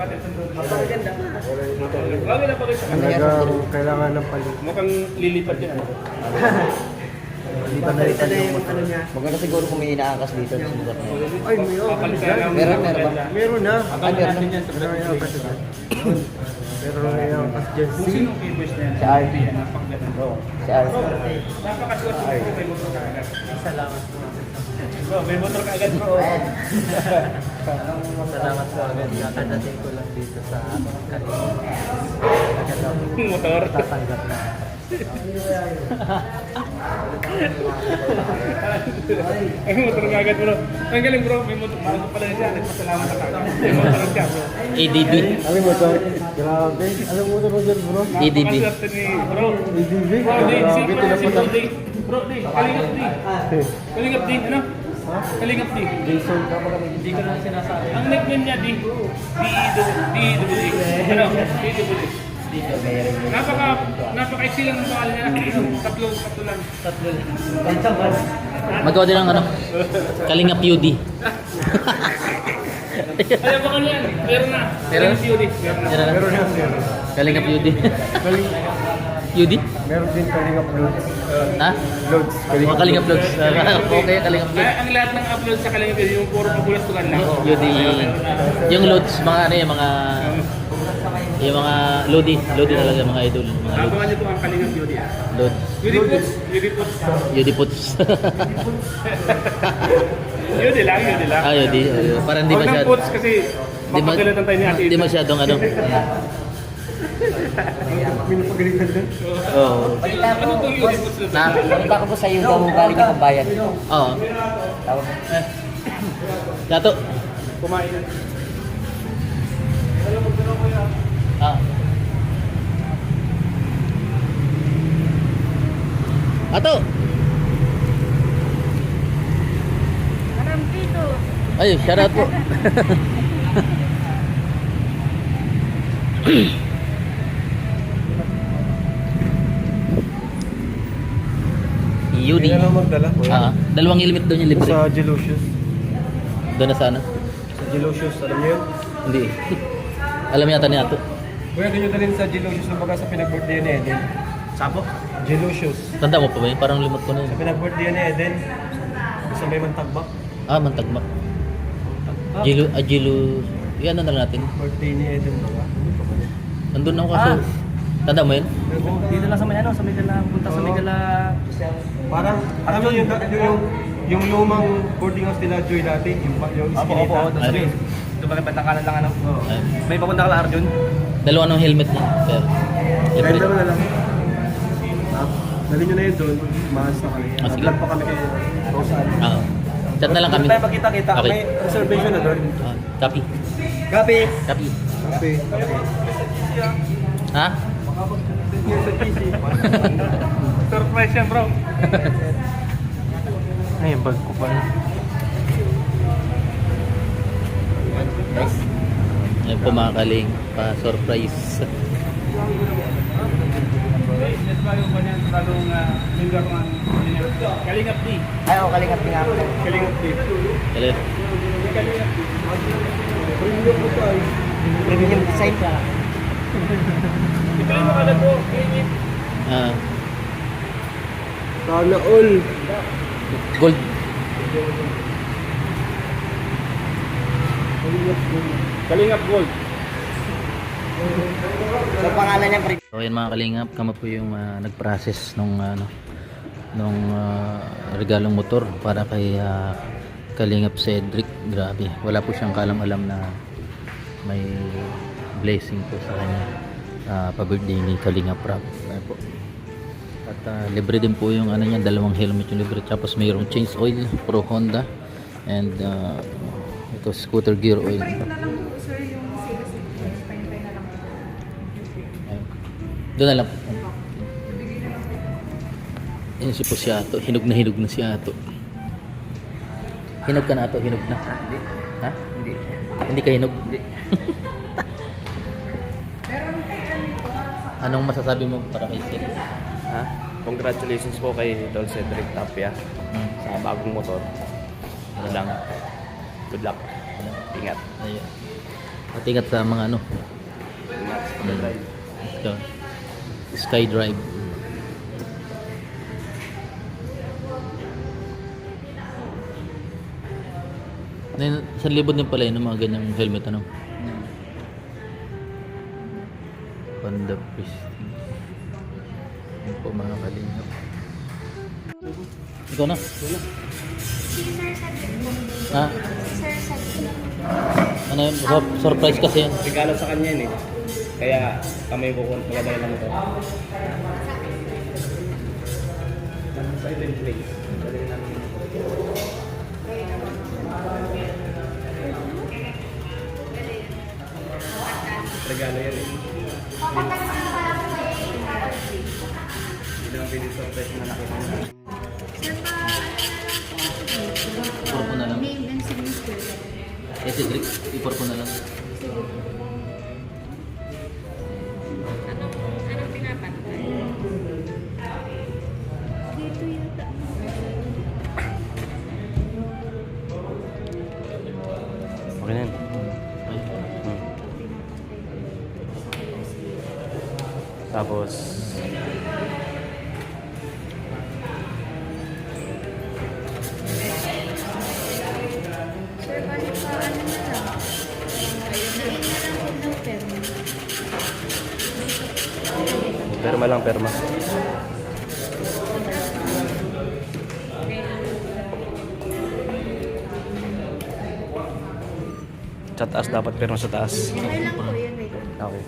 natin sa doon. Napakaganda. Lagi na pagay sa kanya. Talagang kailangan ng palit. Mukhang lilipat yan. Lipat na lipat yung ano niya. Maganda siguro kung may inaangkas dito sa lugar na yun. Ay, Meron ba? meron na. Akala natin yan sa Meron yung angkas dyan. Meron na yung angkas dyan. Kung sino ang keyboys na yan? Si RP. Napakaganda. Si Ars. Napakaswerte ko may motor ka agad. Salamat po. Bro, may motor ka agad bro. Salamat po agad. Kakadating ko lang dito sa kanina. Motor. Tatanggap na. Ay, motor ka agad bro. Ang galing bro, may motor. Bago pala siya. Nagpasalamat ka agad. May motor siya bro. ADB. Ano mo to? Grabe. Ano mo to dyan bro? ADB. Napakaswerte ni bro. ADV? Bro, di. Grabe, tinapatan. Bro, di. Kalingap di. Kalingap di. Ano? Kalingap di. Jason ka ba kami? Hindi ko na sinasabi. Ang nickname niya di. D-E-W-D. Ano? D-E-W-D. Napaka-easy lang ang pangalan niya. Tatlo lang. Magawa din ng ano? Kalingap UD. Ayaw ba kanya yan? Meron na. Meron? COD. Meron na. Meron yan, meron. Kalingap UD. UD? Meron din Kalingap Loads. Ha? Loads. Mga Kalingap Vlogs. Okay, Kalingap Vlogs. Ang lahat ng upload sa Kalingap yung puro pabulastugan lang. UD. Yung loads, mga ano yung mga... Yung mga Lodi talaga mga idol. Mga loads. Abangan niyo ito ang Kalingap UD. Loads. UD Puts. UD puts. UD lang. Ah, UD. Parang hindi Huwag ng masyado. Puts kasi mapagalitan tayo ni Ate Hindi Ida. masyadong ano. Pinapagalitan din. Oo. Ano itong UD Puts na? Na? Baka po sa iyo daw galing ng bayan. Oo. Dato. Kumain na. Ah. Ato. Ay, shout out po. Yudi. Hindi na lang magdala. Dalawang helmet doon yung libre. Sa Gelosius. Doon na sana? Sa Gelosius, alam niyo yun? Hindi. Alam yata ni Ato. Pwede nyo dalhin sa Gelosius na baga sa pinag-birthday ni Eden. Sapo? Gelosius. Tanda mo pa ba yun? Parang limot ko na Sa yun. pinag-birthday ni Eden. Sa may mantagbak. Ah, Mantagmak. Jilu. Yan na lang natin. Birthday ni Eden baga. Nandun ako kaso. Tanda mo yun? Dito lang sa may ano, sa may gala, punta sa may gala. Parang, alam mo yung lumang boarding house nila Joy dati, yung Iskinita. Doon sa may. Doon ba katakalan lang ano? Ay, May papunta ka lang Arjun? dalawa ng helmet niya. Sir. Kahit Libre. naman na lang. Dali nyo na yun doon, maas na kami. Ah, sige. Nag-vlog pa kami kay Rosan. Ah. Chat na lang kami. Tayo magkita-kita, Okay. may reservation na doon. Copy. Gabi! Copy. Gabi. Ha? Surprise yan bro. Ay, yung bag ko pala. Nice. Ayun po mga kaling. Pa-surprise. Let's buy yung kanyan talong lugar ng Kalingap D. Ay, ako kalingap nga ako. Kalingap D. Kali. Premium design ka. Ito yung mga lago. Ah, Sana all. gold. Kalingap Gold. Sa pangalan niya, So ayan mga kalingap, kami po yung nag-process nung regalong motor para kay Kalingap Cedric. Grabe, wala po siyang kalam-alam na may blessing po sa kanya pa-birthday ni Kalingap Rap. Ayan po. At libre din po yung ano niya, dalawang helmet yung libre, tapos mayroong change oil pro Honda and ito scooter gear oil. Doon na lang po. Ayan si Ato. Hinog na si Ato. Hinog ka na Ato, hinog na. Ha? Hindi. Hindi ka hinog? Hindi. Anong masasabi mo para kay Sir? Ha? Congratulations po kay Idol Cedric Tapia sa bagong motor. Ano lang. Good luck. Ingat. Ayun. At ingat sa mga ano. Sky Drive. Sa libod din pala yun, mga ganyang helmet, ano? Panda Prestige. Yan po mga kalingap. Ikaw na? Ha? Ano yun? Surprise kasi yan. Regalo sa kanya yun eh. Kaya kami magdadala lang ito. Side and play. Regalo yan eh. Hindi naman pwede surprise na nakita niya. Ipor ko na lang. Name and signature. Eh, si Drake, ipor ko na lang. Anong pinapantay? Dito yata. Okay na yan. Ay, Tapos, Sir, balik pa ano na lang. Ayun na lang po ng perma. perma lang, perma. Sa taas dapat, perma sa taas. Okay lang po yun. Wait. Okay.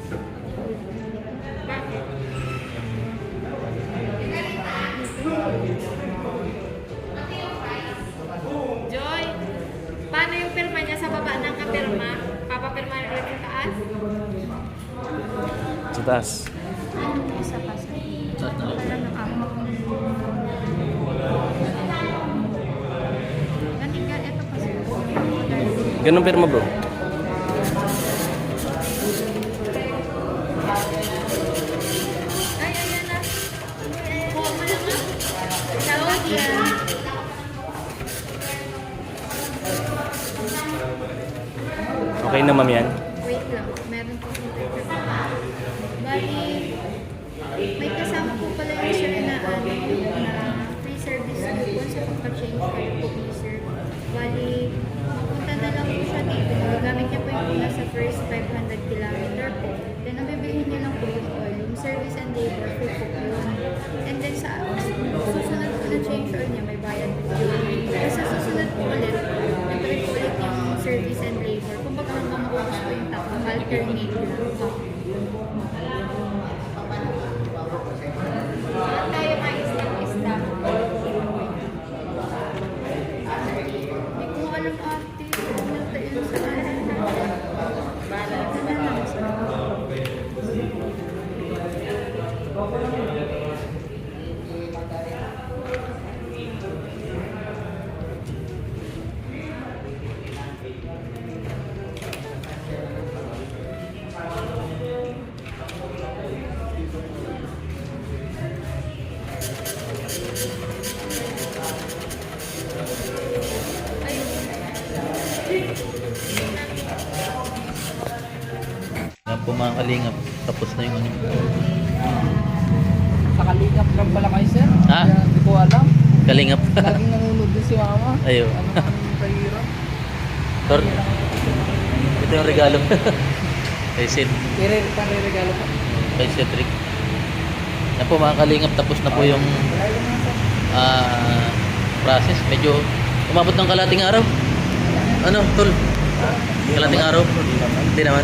Joy, paano yung pirma niya sa baba ng kapirma? Papapirma ulit yung taas? Sa taas. Ano yung isa pa sa Chat na lang. Parang nakaka. Natinggal, ito pa sir. Ganun perma, bro. Ay, ayan na. Kuha mo lang ah. Tawag yan. Okay na, ma'am, yan. Wait lang, meron po dito. Bali, may kasama po pala yung sir na free service coupon sa pagpa-change card po ni sir. Bali, mapunta na lang po siya dito. Gamit niya po yung nasa first 500 kilometer po. Then, ang bibilhin niya lang po yung oil. Yung service and labor po po yun. And then, sa susunod po na change oil niya, may bayad po yun. Tapos sa susunod po ulit, nag-trip po ulit yung service and labor. Kung baga hanggang maubos po yung tatlo, alternate lang po. Tayo mga step-step. Hindi ko alam ate. Ano tayo sa akin? Bala na lang sa Yan po mga kalingap. Tapos na yung ano. Sa kalingap lang pala kayo, sir. Ha? Kaya hindi ko alam. Kalingap. Laging nangunod din si mama. Ayo. Ano ang kahirap? Tor, ito yung regalo. Kay Sid. Pare-regalo pa. Kay Cedric. Yan po mga kalingap. Tapos na po yung process. Medyo umabot ng kalating araw. Ano, Tol? Kalating araw? Hindi naman.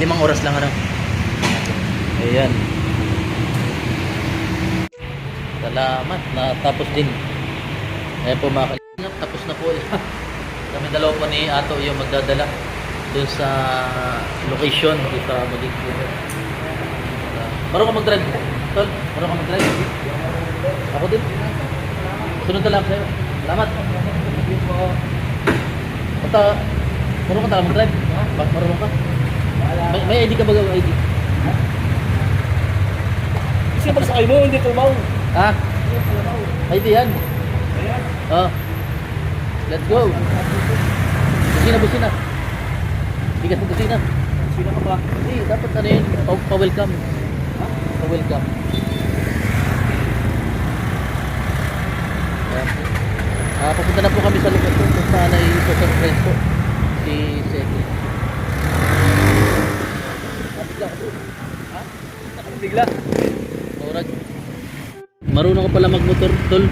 5 oras lang, ano? Ayan. Salamat. Natapos din. Ayan po mga kalingap. Tapos na po. Kami dalawa po ni Ato yung magdadala doon sa location doon sa Magig. Marunong ka mag-drive? Tol, marunong ka mag-drive? Ako din. Sunod na lang sa'yo. Salamat. Basta, marunong ka talaga mag-drive? Marunong ka? May ID ka ba gawa ID? Kasi pag sakay mo, hindi tumaw. Ha? ID yan. Oh. Let's go. Busina. Bigat mo busina. Sino ka ba? Hindi, dapat ano yun, pa-welcome. Pa-welcome. Papunta na po kami sa lokasyon kung saan ay surprise po si Seki. Bigla. Orag. Marunong ka pala magmotor, tol?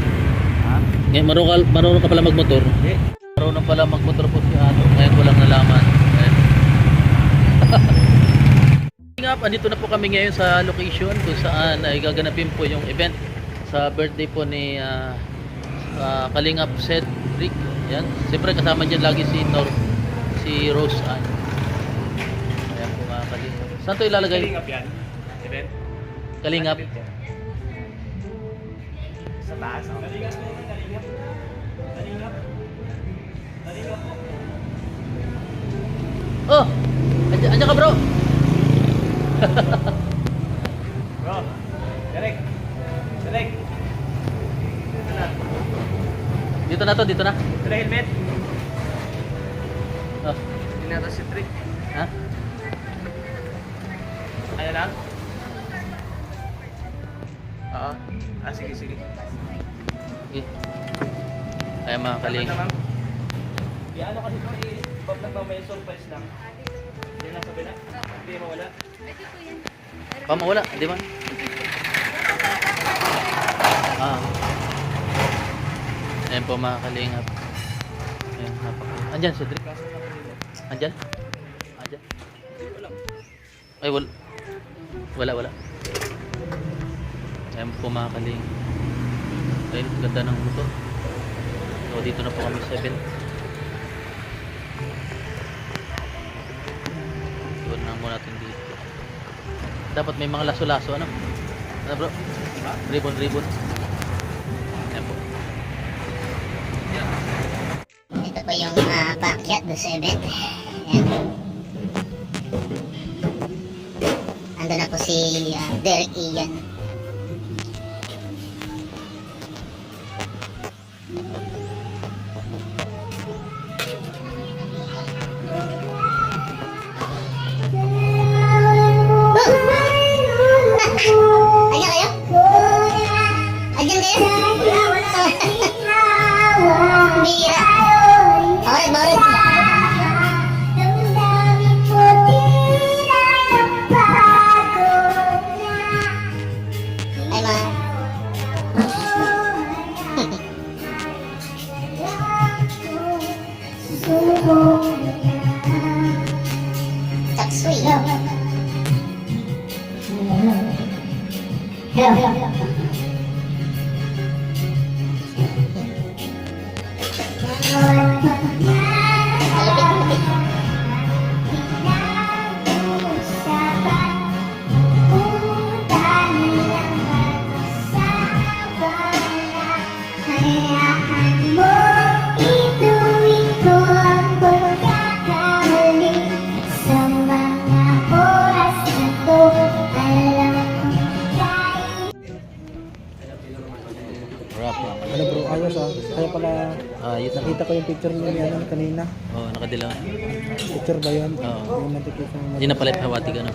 Ha? Ngayon, marunong ka pala magmotor? Hindi. Marunong pala magmotor po si Ano. Ngayon ko lang nalaman. Nga, andito na po kami ngayon sa location kung saan ay gaganapin po yung event sa birthday po ni Kalingap Cedric. Yan. Siyempre kasama dyan lagi si Rose Ann. Ayan po mga Kalingap. Saan ito ilalagay? Kalingap yan. Event. Kalingap. Sa taas. Kalingap. Oh! Andiyan ka bro! Bro. Derek. Dito na to, dito na. Ito na helmet. Oh. Tinata si Trick. Ha? Ayan lang. Oo. Sige. Okay. Kaya mga Kalingap. Ano kasi ito, pag nagmamay surprise lang. Hindi lang sabi na. Hindi mawala. Pwede po yan. Pamawala, di ba? Ayan po mga Kalingap. Ayan, andyan si Cedric. Andyan? Ay, wala. Ayan po mga Kalingap. Ayun, ganda ng motor. So, dito na po kami sa event. Iwan na muna natin dito. Dapat may mga laso-laso, ano? Ano bro? Ribbon. Ayan po. Ito po yung paakyat do sa event. Ayan. Ando na po si Derek Ian. Ayan kayo? Ayan kayo? Bira. Bawrit. Ay ma. Taksui. Ano bro, ayos ah. Kaya pala, Ayos na. nakita ko yung picture niya ni ano, kanina. Oh, nakadilaw. Picture ba yun? Oo. Yung notification mo. Hindi na pala hawati ka na.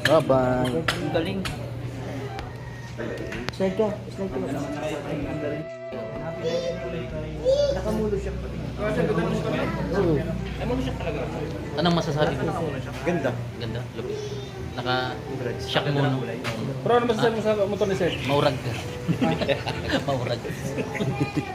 Bye-bye. Galing. Slide ka. Nakamulo siya. Anong masasabi mo? Ganda. Ganda. Lupit. Naka-shock mo no? Pero ano masasabi mo sa motor ni Seth? Maurag ka. Maurag.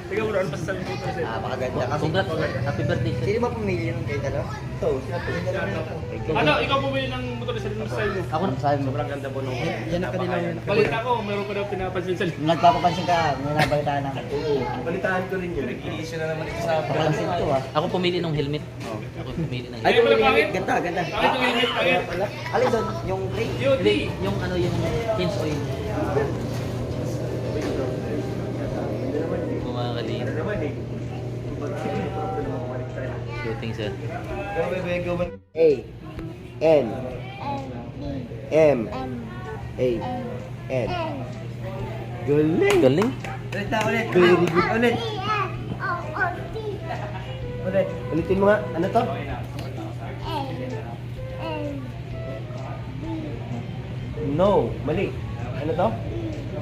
Tingnan mo ano masasabi mo sa motor ni Seth? Napakaganda kasi. Congrats. Happy birthday. Sino ba pumili ng kayo dalawa? Ito, sila pumili na lang ako. Ano, ikaw bumili ng motor ni Seth ng style mo? Ako na sabi mo. Sobrang ganda po nung Yan ang kanila yun. balita ko, meron pa daw pinapansin sa Nagpapapansin ka, may nabalitaan namin. Balitaan ko rin yun. Nag-i-issue na naman ito sa Papansin ko ah. Ako pumili ng helmet. Ako pumili ng Ay, helmet. pala pangit. Ganda. Bakit yung helmet pangit? Alin doon? Yung gray? Beauty! Yung ano yung hinge oil. Kumakalin. naman eh. Shooting set. Pero may gawin. A. N. M. A. N. Galing. Galing. Ulit na ulit. Very good ulit. Ulitin mo nga. Ano to? No. Mali. Ano to? P.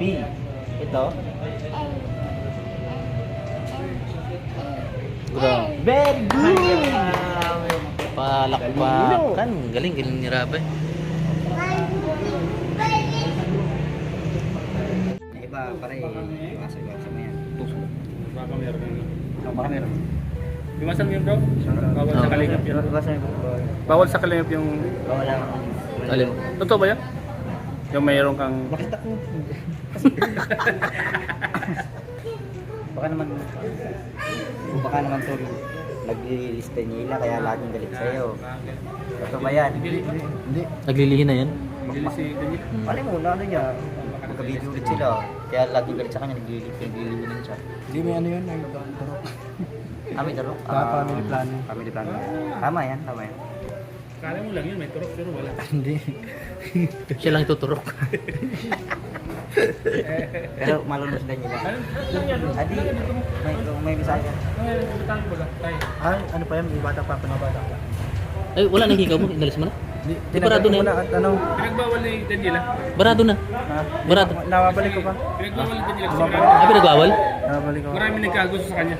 Ito? Grabe. Very good! Palakpakan. Galing ni Rabe. Iba, pare, masay ba sa mayan. Baka meron. Iwasan mo yun bro. Bawal sa kalingap yun. Bawal sa kalingap yung... Alin? Totoo ba yan? Yung mayroon kang... Bakit ako? baka naman to naglilista nila kaya laging galit sa'yo. Ito ba yan? Hindi. Naglilihi na yan? Hindi si Daniel. Pare mo, ano niya? Magka-video ulit sila. Kaya laging galit sa kanya, naglilihi na siya. Hindi may ano yun, ay turok. May turok? Family planning. Family planning. Tama yan. Kala mo lang yun, may turok pero wala. Hindi. Siya lang ituturok. Pero malulus din nila. Ano yan? Adi, may bisaya. Ano ba lang? Tayo. Ano pa yan? May bata pa, panabata pa. Ay, wala nang hikaw mo. Inalis mo na? Di barado na yan. At ano? Pinagbawal ni Daniela. Barado na. Barado. Nawabalik ko pa. Pinagbawal ni Daniela. Kasi Ay, pinagawal? Nawabalik ko. marami nagkagusto sa kanya.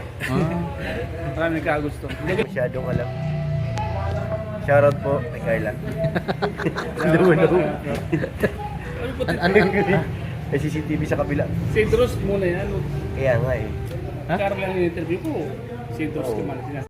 Marami nagkagusto. Masyadong alam. Shoutout po kay Carla. May CCTV sa kabila. Si Drus muna yan. Kaya nga eh. Karla ang interview ko. Si Drus ko man.